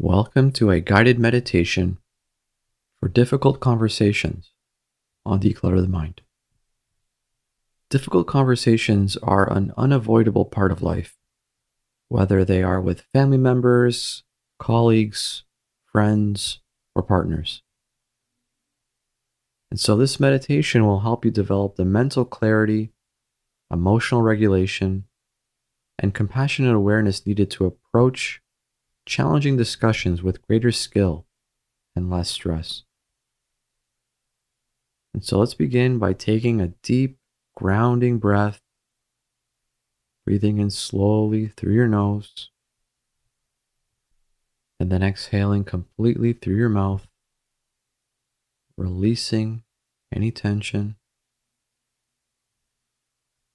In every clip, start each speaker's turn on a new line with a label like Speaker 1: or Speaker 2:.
Speaker 1: Welcome to a guided meditation for difficult conversations on Declutter the Mind. Difficult conversations are an unavoidable part of life, whether they are with family members, colleagues, friends, or partners. And so this meditation will help you develop the mental clarity, emotional regulation, and compassionate awareness needed to approach challenging discussions with greater skill and less stress. And so let's begin by taking a deep, grounding breath, breathing in slowly through your nose, and then exhaling completely through your mouth, releasing any tension,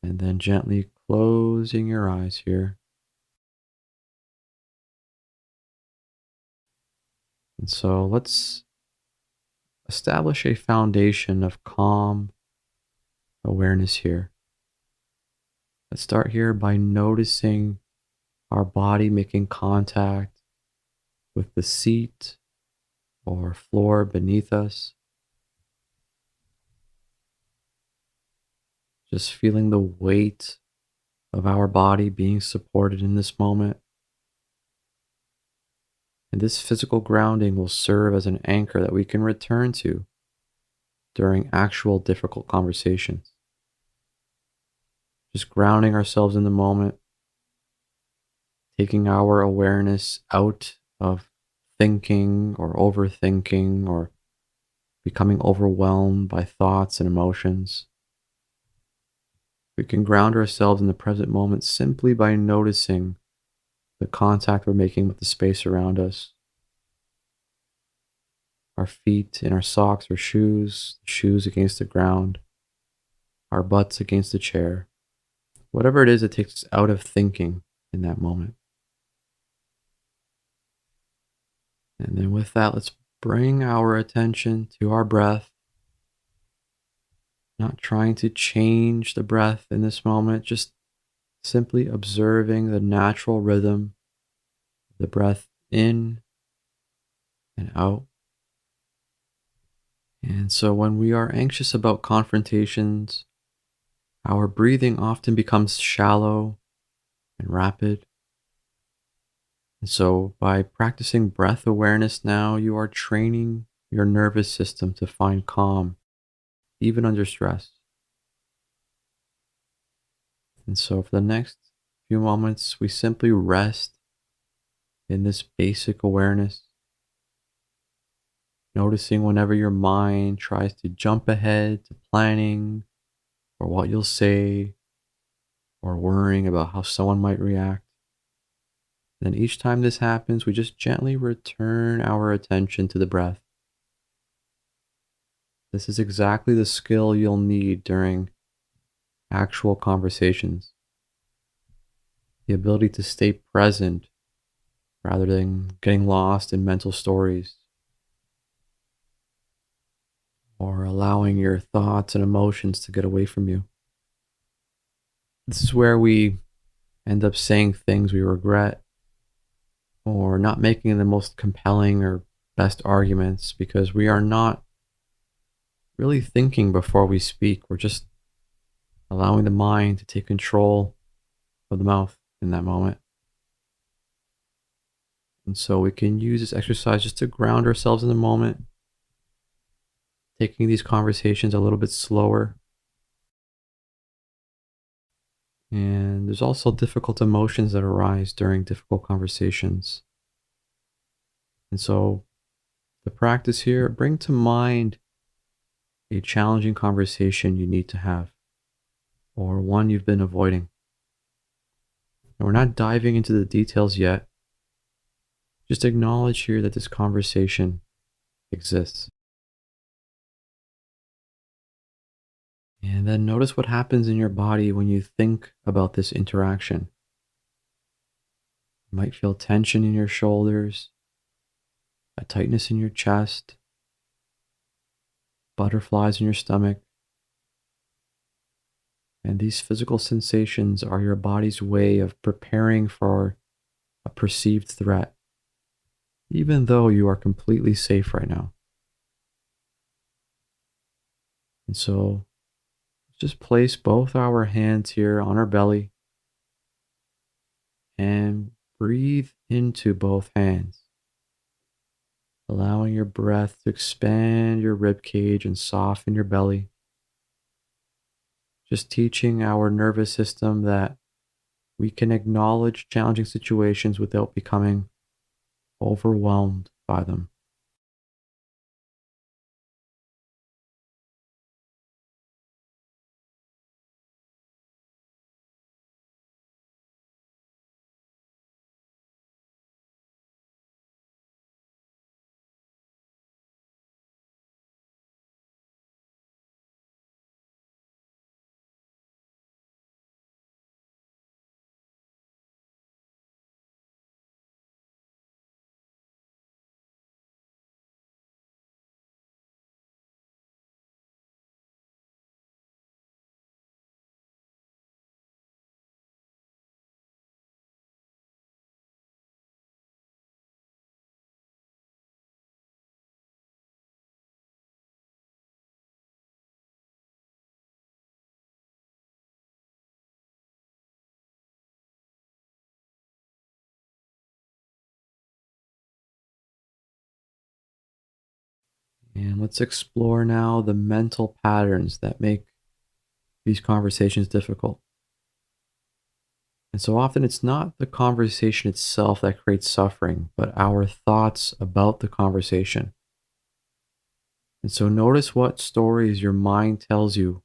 Speaker 1: and then gently closing your eyes here. And so let's establish a foundation of calm awareness here. Let's start here by noticing our body making contact with the seat or floor beneath us. Just feeling the weight of our body being supported in this moment. And this physical grounding will serve as an anchor that we can return to during actual difficult conversations. Just grounding ourselves in the moment, taking our awareness out of thinking or overthinking or becoming overwhelmed by thoughts and emotions. We can ground ourselves in the present moment simply by noticing the contact we're making with the space around us. Our feet in our socks or shoes against the ground, our butts against the chair. Whatever it is that takes us out of thinking in that moment. And then with that, let's bring our attention to our breath. Not trying to change the breath in this moment, just simply observing the natural rhythm of the breath in and out. And so when we are anxious about confrontations, our breathing often becomes shallow and rapid. And so by practicing breath awareness now, you are training your nervous system to find calm, even under stress. And so for the next few moments, we simply rest in this basic awareness, noticing whenever your mind tries to jump ahead to planning or what you'll say or worrying about how someone might react. Then each time this happens, we just gently return our attention to the breath. This is exactly the skill you'll need during actual conversations. The ability to stay present rather than getting lost in mental stories or allowing your thoughts and emotions to get away from you. This is where we end up saying things we regret or not making the most compelling or best arguments because we are not really thinking before we speak. We're just allowing the mind to take control of the mouth in that moment. And so we can use this exercise just to ground ourselves in the moment, taking these conversations a little bit slower. And there's also difficult emotions that arise during difficult conversations. And so the practice here, bring to mind a challenging conversation you need to have or one you've been avoiding. And we're not diving into the details yet. Just acknowledge here that this conversation exists. And then notice what happens in your body when you think about this interaction. You might feel tension in your shoulders, a tightness in your chest, butterflies in your stomach. And these physical sensations are your body's way of preparing for a perceived threat. even though you are completely safe right now. And so just place both our hands here on our belly and breathe into both hands, allowing your breath to expand your rib cage and soften your belly. Just teaching our nervous system that we can acknowledge challenging situations without becoming overwhelmed by them. And let's explore now the mental patterns that make these conversations difficult. And so often it's not the conversation itself that creates suffering, but our thoughts about the conversation. And so notice what stories your mind tells you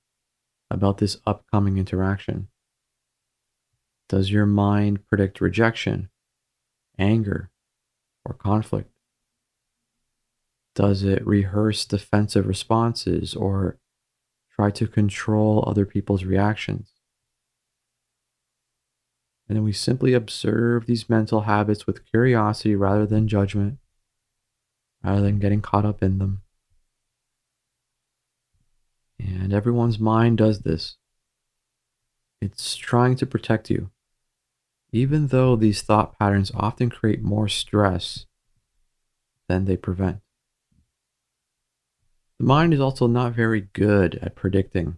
Speaker 1: about this upcoming interaction. Does your mind predict rejection, anger, or conflict? Does it rehearse defensive responses or try to control other people's reactions? And then we simply observe these mental habits with curiosity rather than judgment, rather than getting caught up in them. And everyone's mind does this. It's trying to protect you, even though these thought patterns often create more stress than they prevent. The mind is also not very good at predicting.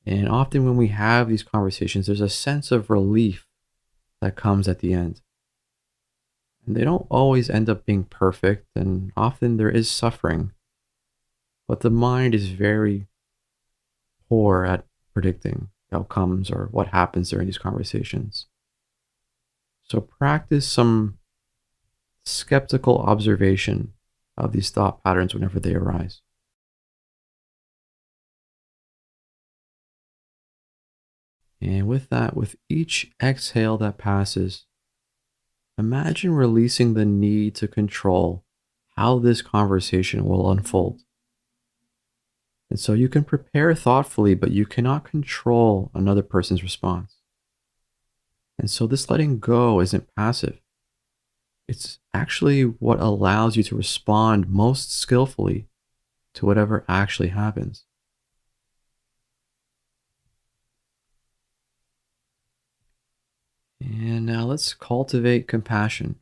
Speaker 1: And often when we have these conversations, there's a sense of relief that comes at the end. And they don't always end up being perfect, and often there is suffering. But the mind is very poor at predicting outcomes or what happens during these conversations. So practice some skeptical observation of these thought patterns whenever they arise. And with that, with each exhale that passes, imagine releasing the need to control how this conversation will unfold. And so you can prepare thoughtfully, but you cannot control another person's response. And so this letting go isn't passive. It's actually what allows you to respond most skillfully to whatever actually happens. And now let's cultivate compassion,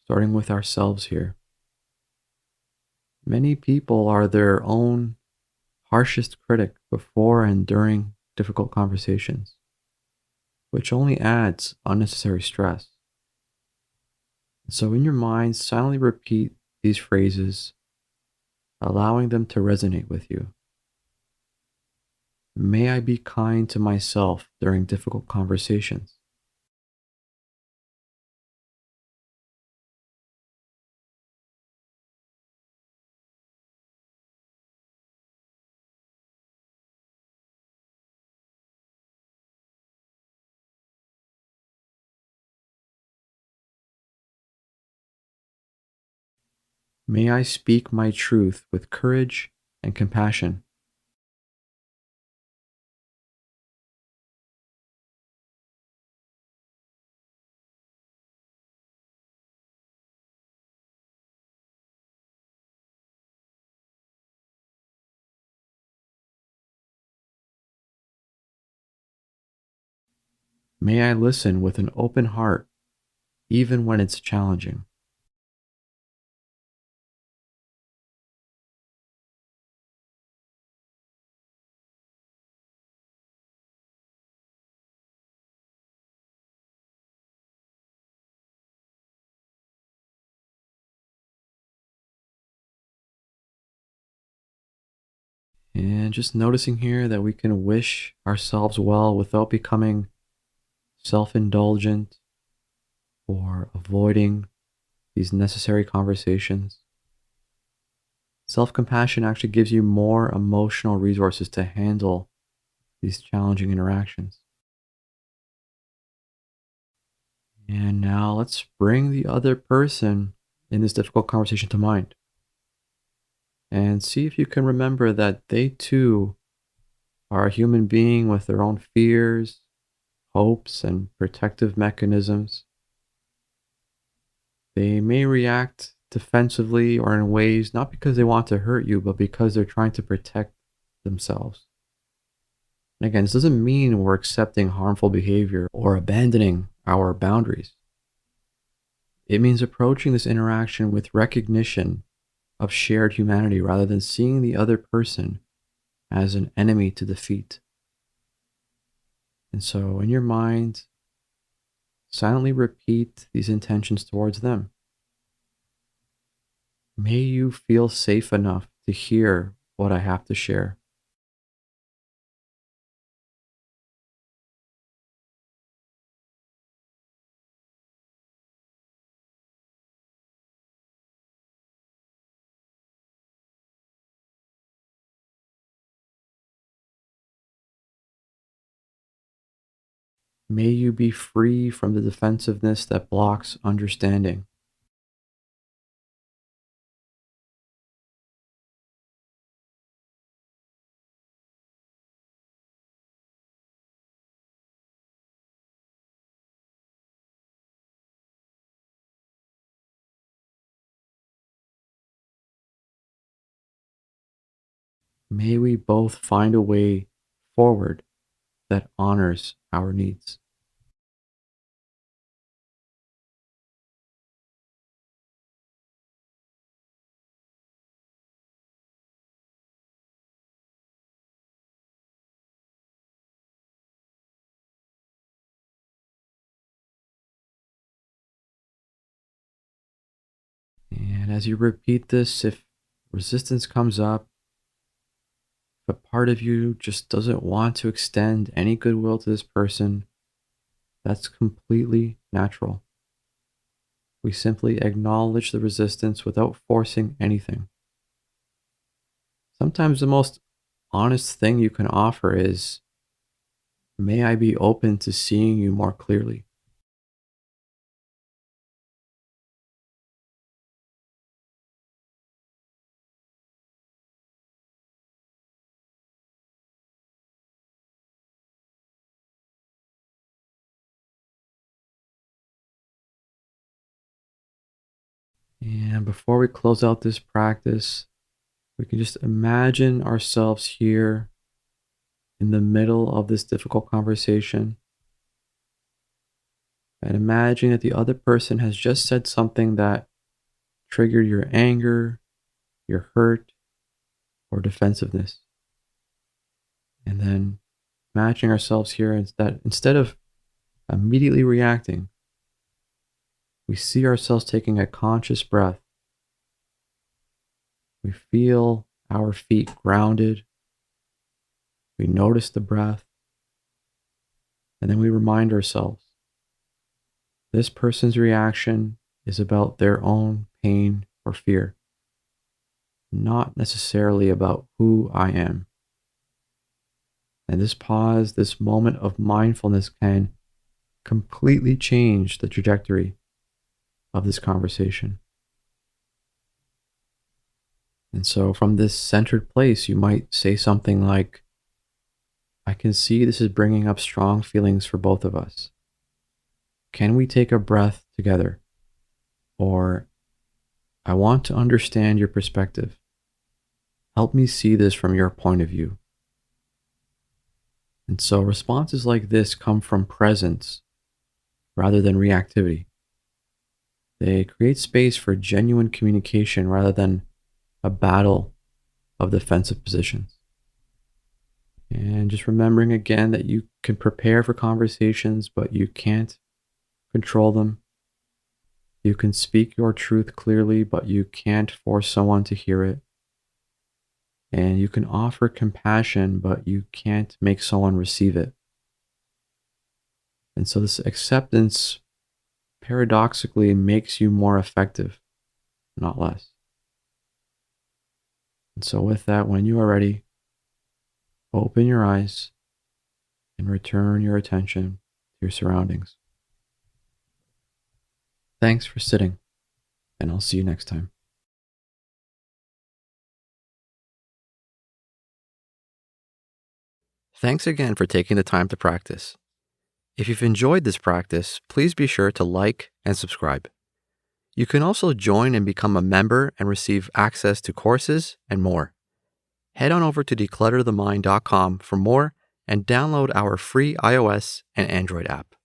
Speaker 1: starting with ourselves here. Many people are their own harshest critic before and during difficult conversations, which only adds unnecessary stress. So, in your mind, silently repeat these phrases, allowing them to resonate with you. May I be kind to myself during difficult conversations. May I speak my truth with courage and compassion. May I listen with an open heart, even when it's challenging. And just noticing here that we can wish ourselves well without becoming self indulgent or avoiding these necessary conversations. Self compassion actually gives you more emotional resources to handle these challenging interactions. And now let's bring the other person in this difficult conversation to mind and see if you can remember that they too are a human being with their own fears, hopes, and protective mechanisms. They may react defensively or in ways not because they want to hurt you, but because they're trying to protect themselves. And again, this doesn't mean we're accepting harmful behavior or abandoning our boundaries. It means approaching this interaction with recognition of shared humanity rather than seeing the other person as an enemy to defeat. And so, in your mind, silently repeat these intentions towards them. May you feel safe enough to hear what I have to share. May you be free from the defensiveness that blocks understanding. May we both find a way forward that honors our needs. And as you repeat this, if resistance comes up, if a part of you just doesn't want to extend any goodwill to this person, that's completely natural. We simply acknowledge the resistance without forcing anything. Sometimes the most honest thing you can offer is, may I be open to seeing you more clearly. And before we close out this practice, we can just imagine ourselves here in the middle of this difficult conversation and imagine that the other person has just said something that triggered your anger, your hurt, or defensiveness. And then imagining ourselves here is that instead of immediately reacting, we see ourselves taking a conscious breath. We feel our feet grounded. We notice the breath. And then we remind ourselves this person's reaction is about their own pain or fear, not necessarily about who I am. And this pause, this moment of mindfulness can completely change the trajectory of this conversation. And so, from this centered place, you might say something like, I can see this is bringing up strong feelings for both of us. Can we take a breath together? Or, I want to understand your perspective. Help me see this from your point of view. And so, responses like this come from presence rather than reactivity. They create space for genuine communication rather than a battle of defensive positions. And just remembering again that you can prepare for conversations, but you can't control them. You can speak your truth clearly, but you can't force someone to hear it. And you can offer compassion, but you can't make someone receive it. And so this acceptance paradoxically makes you more effective, not less. And so, with that, when you are ready, open your eyes and return your attention to your surroundings. Thanks for sitting, and I'll see you next time. Thanks again for taking the time to practice. If you've enjoyed this practice, please be sure to like and subscribe. You can also join and become a member and receive access to courses and more. Head on over to declutterthemind.com for more and download our free iOS and Android app.